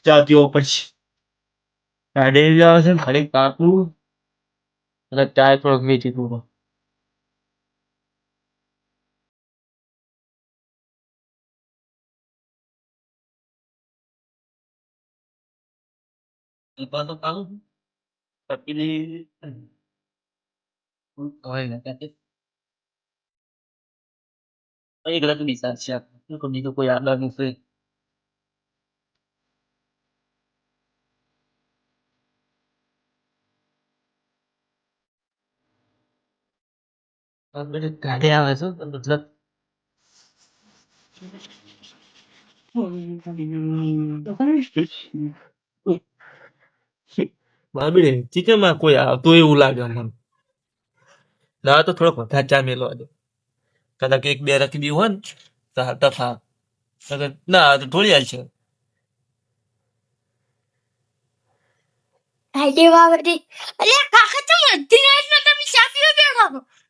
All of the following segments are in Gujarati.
જાતીઓ પછી ગાડી આવે છે ખાલી કાપું અને ચાય થોડોક વેચી દઉં તો કામ તપીલી હોય ને એક રાત બિસાર છે કોઈ તો કોઈ આદર નથી ગાડી આવે છે મતલબ બાબી ચિકનમાં કોઈ આવતું એવું લાગે મને ના તો થોડોક વધારે ચા મેલો આજે કદાચ એક બે રાખી દી હોય ને તો તફા ના તો થોડી હાલ છે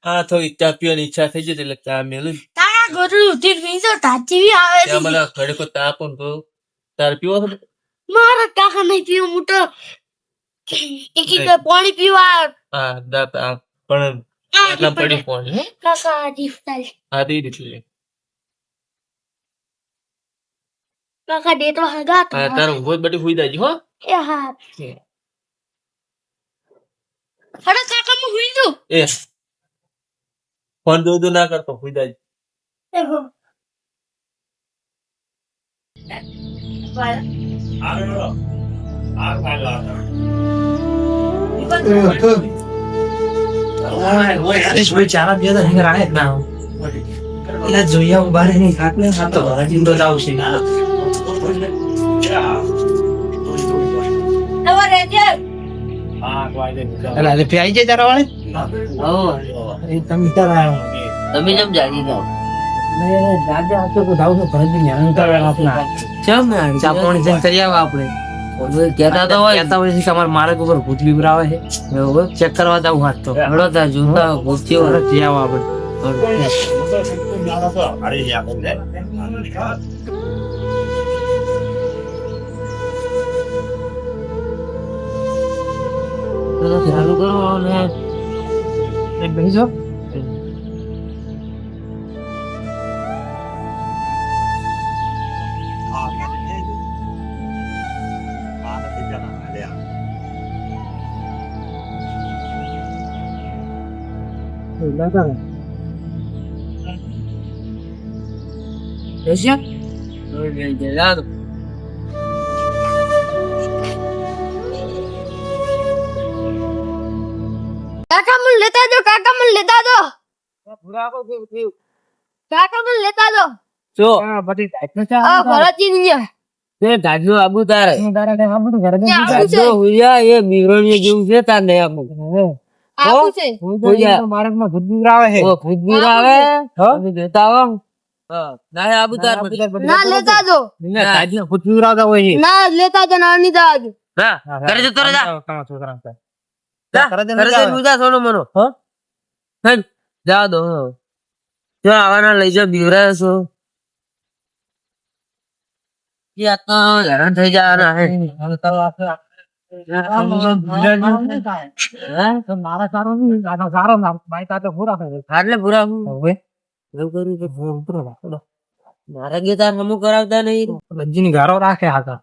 હા થોડી ચા પીવાની ઈચ્છા થઈ જતી એટલે ચા મેલું મને ઘડીકો તાપ તો તારે પીવો પાણી પીવા હા દાતા પણ આટલા પડી પાણી હા દઈ દીધું તારો ઉભો બધી હુઈ દાજી હો એ ફોન જોઉં ના કરતો હુઈ દાજી જોયા ઉભા નહીં ખાટલે ખાતો તો જાવ છે તમે જેમ જાગી જાઓ મારે કોઈ ભૂત બીવરાવે છે ચેક કરવા જાવ હાથ તો જોતા ભૂત જઈ આવો ચાલુ કરો ને બેસી કાકા મને લેતા દો કાકા મને લેતા દો કાકા મને લેતા દો જો ભરતજી ની તે ગાજુ આબુ તારે જો હુયા એ બીરોણી જેવું છે તાર ને આબુ આબુ છે માર્ગમાં ભૂત બીરાવે છે ભૂત બીરાવે તમે દેતા આવો ના આબુ તાર ના લેતા દો ના ગાજુ ભૂત બીરાવતા હોય છે ના લેતા દો ના ની દાદ ના કરે જતો રે જા કરે જા સોનો મનો હો જા દો જો આવાના લઈ જા બીવરા છો હેરાન થઈ જવાના હે મારા સારો સારો એટલે પૂરા મારા ગીત હમું કરાવતા નહીં લજ્જી ની ગારો રાખે હાકા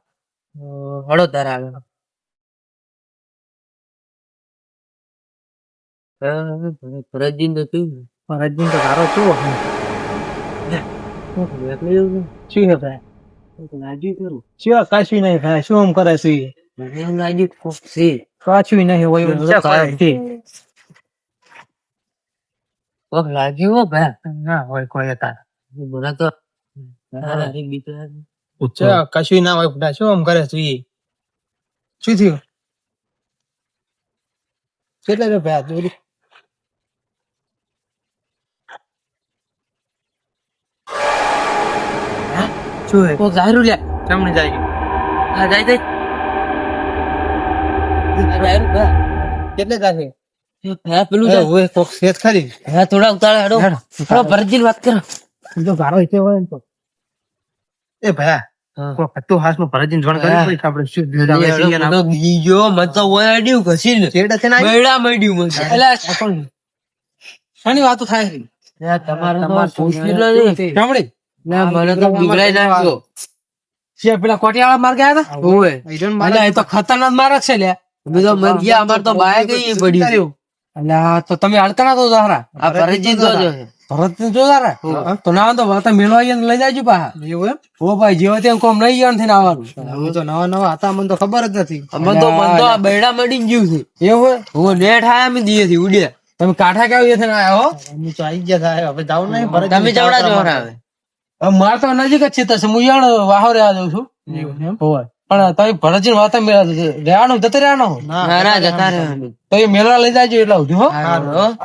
હળો તારે આગળ ફરજીન તો ગારો શું શું હે ભાઈ કશું નહીં થાય શું આમ કરે છે કશું નહીં હોય લાગ્યું ના હોય કોઈ બોલા તો કશું ના હોય શું આમ કરે છે શું થયું કેટલા ભાઈ શું હે કોક જાહેર લ્યા કેમને જાય હા જાય કેટલે જાશે હે પેલું ઓય કોક સેત ખરી હે થોડા ઉતાળે હેડો થોડો ભરજીન વાત કરો તો ગારો ઈતે હોય ને તો એ ભયા કોઈ હતું હાથમાં ભરતજીને જોણ કરી પછી આપણે શું ભેળ આવે છે યાર. તો બીજો મત તો ઓય અડ્યું ઘસીને છેડા છે ને આ? બેડા મળ્યું મને એટલે શાની વાતો થાય છે? તમારું તો પૂછ્યું નહીં. સાંભળી? ના મને તો બીવડાઈ નાખ્યો. છે પેલા કોટિયાવાળા માર ગયા હતા? ઓય અલ્યા, એ તો ખતરનાક મારક છે લ્યા. અમે તો મર ગયા અમાર તો બાય ગઈ પડ્યું. અલ્યા, તો તમે હાલતા ના તો ધારા આ ભરતજી તો જો છે. ભરત જો ધારા તો ના તો વાતા મેળવા આવીને લઈ જાજો પાછા. એવું એમ? ઓ ભાઈ જેવો તેમ કોમ નહીં જવાનું થઈને આવવાનું. અમે તો નવા અતા મને તો ખબર જ નથી. અમને તો મન તો આ બેડા મળી ગયું છે. એવું હે? હું નેટ આયા અમે દીએ થી ઉડ્યા. તમે કાંઠા કેવું થઈને આયા હો? અમે તો આવી ગયા થાય હવે જાવ નહીં ભરતજી. તમે ચવડા જોર આવે. હવે માર તો નજીક જ છે તો હું યાર વાહો રહ્યા જાઉં છું. હોય પણ તમે ભરતજી વાતા મેળા રહેવાનું જતો રહેવાનો ના ના જતા રહેવાનું. તો એ મેળવા લઈ જાજો એટલે આવજો હો.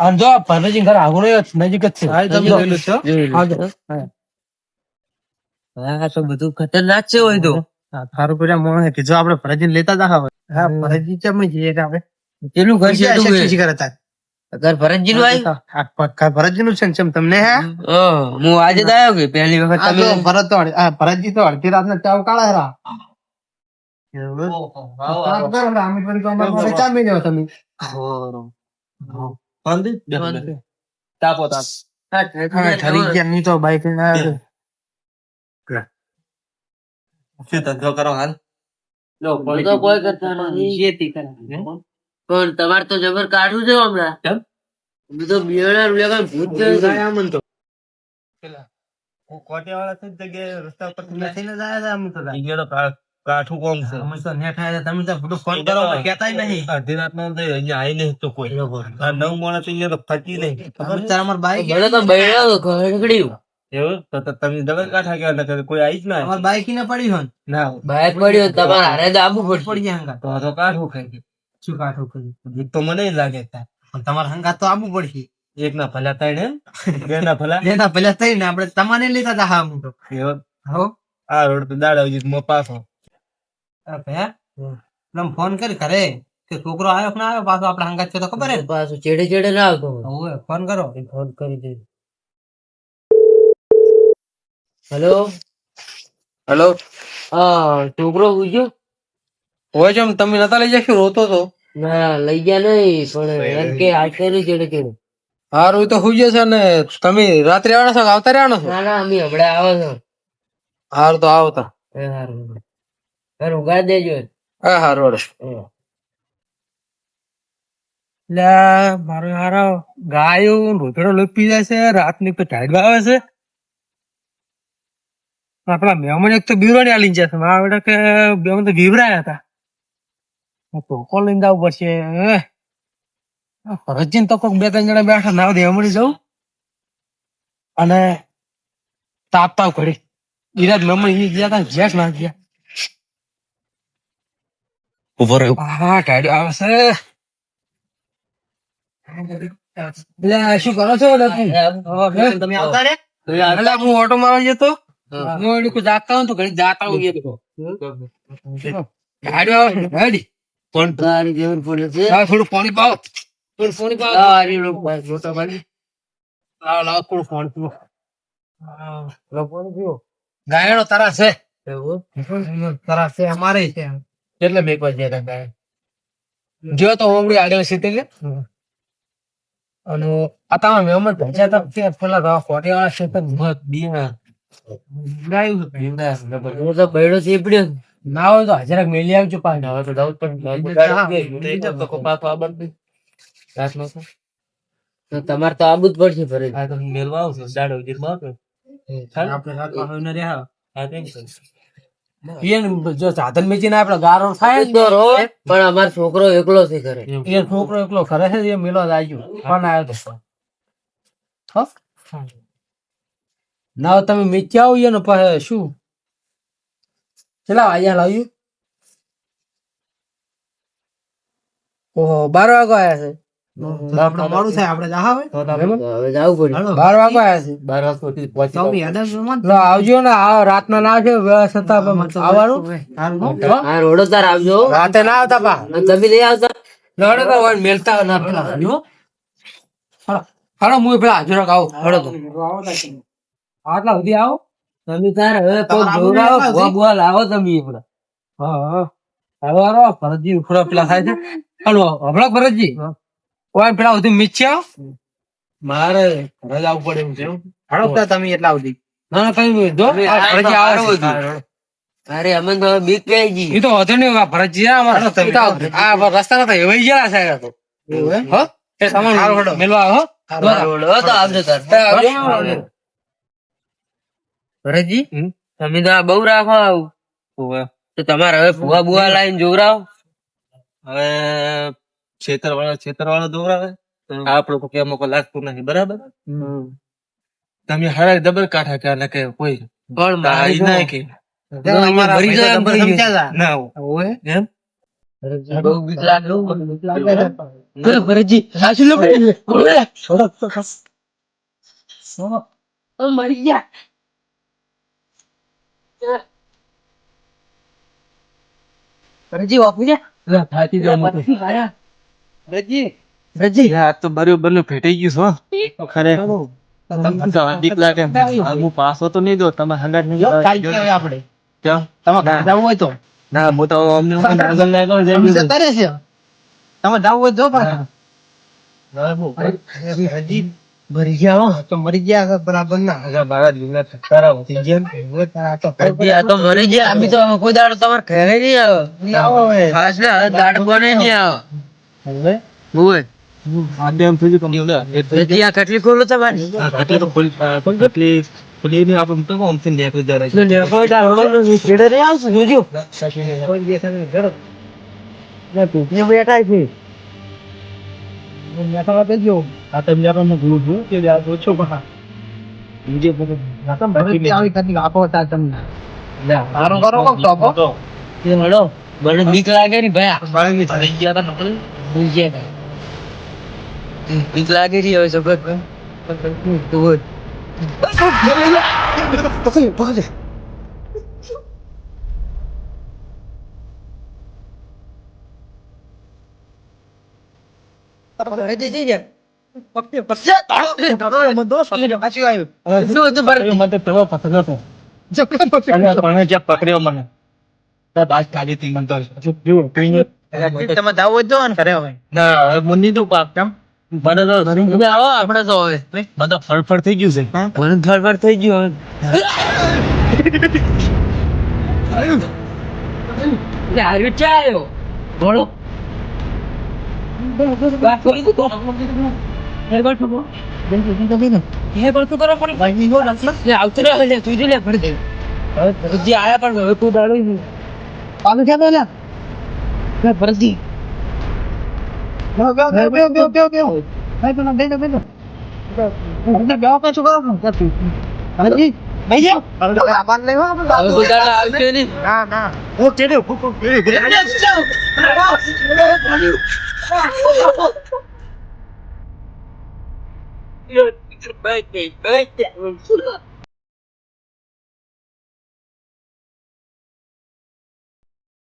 અને જો ભરતજી ઘર આગળ નજીક જ છે. જોયેલું છે. આવજો. હા તો બધું ખતરનાક છે હોય તો. હા, થારું કર્યા મોણે કે જો આપણે ભરતજીને લેતા જા હવે. હા, ભરતજી કેમ જઈએ કે આપણે? કેટલું ઘર છે એટલું શીશી કરે તાર. ઘર ભરતજી નું આવ્યું. આ પક્કા ભરતજીનું છે ને ચમ તમને હે? હું આજે જ આવ્યો કે પહેલી વખત આ તમે તો ભરત તો આ ભરતજી તો અડધી રાતના ચાવ કાળા હેરા. એવું? કામ કરો ને, અમે પણ તો અમારા માટે ચા મેલ્યો તમે. તાપો તાપ. હા, ઠરી ગયા નહીં તો બાઈક લઈને આવ્યો. શું ધંધો કરો હાલ? પણ તો કોઈ કરતા નથી. પણ તમારે તો જબર કાઢવું છે હમણાં. કેમ? અમે તો બિયાણા રૂપિયા કઈ ભૂત થયું છે. કોટિયાવાળા છે જગ્યાએ રસ્તા પર થઈને જ આયા હતા અમે તો. અહીંયા તો કાઠું કોમ છે. અમે તો નેટ આયા હતા, તમે તો બધું ફોન કરો તો કહેતાય નહીં. અડધી રાતના તો અહીંયા આવી નહીં તો કોઈ. આ 9 માણસ અહીંયા તો ફરતી નહીં. ખબર છે અમાર બાઈક મને તો બૈડા ખગડ્યું. એવું તો તમે ડબલ કાઠા કેવા નકર કોઈ આવી જ ના અમાર બાઈક ને પડી હોય ને. ના બાઇક પડ્યો તમારે હારે તો આબુ પડશે. પડી ગયા હંગાત. તો કાઠું ખાઈ ગયું. શું કાઠું કર્યું? બીક તો મને ય લાગે તાર. પણ તમારે હંગાત તો આવવું પડશે. એક ના ભલા ત્રણ એમ બે ના ભલા એના પેલા થઈ ને આપણે તમારે લેતા હતા હા હું તો. એવો હો આ રોડ તો દાડા મો પાછો ફોન કરી કરે કે છોકરો આવ્યો કે ના આવ્યો પાછો આપડે હંગાત છે તો ખબર હે ને? પાછું ચેડે ચેડે ના આવતો હોય. હોવે, ફોન કરો. ફોન કરી દે. Hello hello. હા છોકરો પૂછ્યો. હોય છે તમે નતા લઈ જશો રોતો તો. ના લઈ ગયા નહીં પણ એમ કે આ કર્યું ચેડે ચેડે. હારું તો હુઈ જશે ને તમે રાત્રે આવવાના છો કે આવતા રહેવાના છો? ના ના અમે હમણાં આવો છો. હારું તો આવતા. એ હારું ઘર ઉગાડી દેજો. હા હારું હારું. એટલે મારો હારો ગાયો રોતડો લોપી જાય છે રાતની पे ટાઈડ આવે છે. આપણા મહેમાન એક તો બીવરાણી આલી જાય છે મારા બેટા કે બે તો બીવરાયા હતા ટોકો લઈને જવું પડશે. ફરજીને તો કોઈક 2-3 જણા બેઠા ના દે મળી જવું અને તાપ તાપ ઘડી ઈરાજ મહેમાન ગયા હતા જેસ ના ગયા. ઉભો રહ્યો હા ટાઈડ આવે છે. એટલે શું કરો છો તમે આવતા રે એટલે હું ઓટો મારવા જતો હું એની કોઈ જાગતા હોય તો ઘડી જાતા હોઈએ તો ગાડી આવે છે, ગાડી પણ તારી જરૂર પડે છે. લાવ થોડું પાણી પાવ થોડું પાણી પાવ તારી મોટા ભાઈ લાવ લાવ થોડું પાણી પીવો લોકો પીવો. ગાયનો તરા છે એવું તરા છે અમારે છે એટલે મેં કોઈ જરા ગાય જો તો ઓમડી આગળ સીતે લે અને આ તમારા મહેમાન ભેજા હતા તે પેલા ખોટી વાળા છે તો મત બિયા ગાયું છે હું તો બૈડો ચીપડ્યો. ના હોય તો હજરાક મેલી આવજો પાછું. હવે તો જવું જ પડે. તો તમારે તો આબુ જ પડશે ફરી. આ તો મેલવા આવશે દાડો ઉજીરમાં આવશે આપણે રાતમાં હોય ને રહ્યા હા ટેન્શન એને જો સાધન મેચીને આપડે ગારો થાય જ તો રહો, પણ અમારો છોકરો એકલો છે ઘરે. એ છોકરો એકલો ખરે છે એ મેલો જાય ફોન આવ્યો તો હો? ના તમે મેચી આવો ને પછી શું ચલા અહીંયા લાવ્યું ઓહો 12 વાગો આયા છે. આપણે મોડું થાય આપણે જા હવે તો હવે જવું પડે. 12 વાગો આયા છે. 12 વાગે ચોમી યાદ લો આવજો ને આ રાતના ના આવજો વ્યવસ્થા આવવાનું આ રોડો તાર આવજો. રાતે ના આવતા પા અને તમે લઈ આવતા. લડે તો હોય મેલતા ના પેલા હલો હાલો હું પેલા હાજર આવો હળો તો આટલા સુધી આવો તમે તાર હવે કોઈ જોવડાવો, ભૂવા બુવા લાવો તમે હમણાં. હા હવે આરો ભરતજી ઉખડા પેલા થાય છે હાલો હમણાં ભરતજી ઓય પેલા સુધી મીચ્યા મારે ઘરે જ આવવું પડે એવું છે હડકતા તમે એટલા સુધી ના ના કઈ જો અમે આ ભરતજી આ આવે તો છે અરે અમે તો બીક ગઈ ગઈ. એ તો હતો ને ભરતજી આ રસ્તા તો એવાય ગયા છે આ તો હો એ સામાન મેલવા હો બરોબર, હવે તો આવજો તાર. ભરતજી તમે તો આ બહુ રાખો આવું. તો તમારે હવે ભૂવા બુવા લાઈન જોવરાવો. હવે છેતર વાળો દોરાવે આપડે તો કેમ કોઈ લાગતું નથી બરાબર તમે હારા ડબલ કાઠા કે આને કે કોઈ પણ મારે ઈ ના કે ભરી જાય એમ ભરી જાય. ના એમ બહુ બીક લાગે હો. ભરતજી સાચું લો મરી ગયા. ભરતજી વાપરી જા. થાકી જાવ મોટો ભરતજી આ તો બરોબર ફેટાઈ ગયું છો ખરેખર બીક લાગે હું પાસો તો નહીં દો તમે હંગાત નહીં આપણે ક્યાં તમે જવું હોય તો ના હું તો અમને આગળ લાગ્યો જતા રહેશે તમે જવું હોય તો પાછા ભરી ગયા હો તો મરી ગયા બરાબર ના મારા જીવના ખરાબ થઈ ગયા ભરતજી આ તો મરી ગયા. અમે તો હવે કોઈ દાડો તમારે ઘરે નહીં આવે. ખાસ ને હવે દાડો બને નહીં આવે. હોય. આડેમ થઈ ગયું તમને ભરતજી આ કેટલી ખોલો તમારી? એટલે તો ખોલી ને આપણે તો કોમ થી નીકળી જરા લો ને કોઈ દાડો છેડે નહીં આવશે જોજો. ને બેઠા છે. આ તમે આપણે ભૂલ ભૂલ કે આ ઓછો પા બીજે બધું આપો તા તમને સારો કરો તો એ હળો. મને બીક લાગે ને ભાઈ. થઈ ગયા તા નકલ ભૂલી ગયા. બીક લાગે છે હવે સબક. તો હોય. પકડ્યો મને બાજ કાઢી હતી મને તો જુઓ કઈ તમે જાવ હોય તો ને ઘરે હવે ના મુન્ની તો પાક કેમ મને તો તમે આવો આપણે તો હવે. મને તો ફળફળ થઈ ગયું છે મને ધરફર થઈ ગયું હવે. હાર્યું ચાલ્યો. બોલો.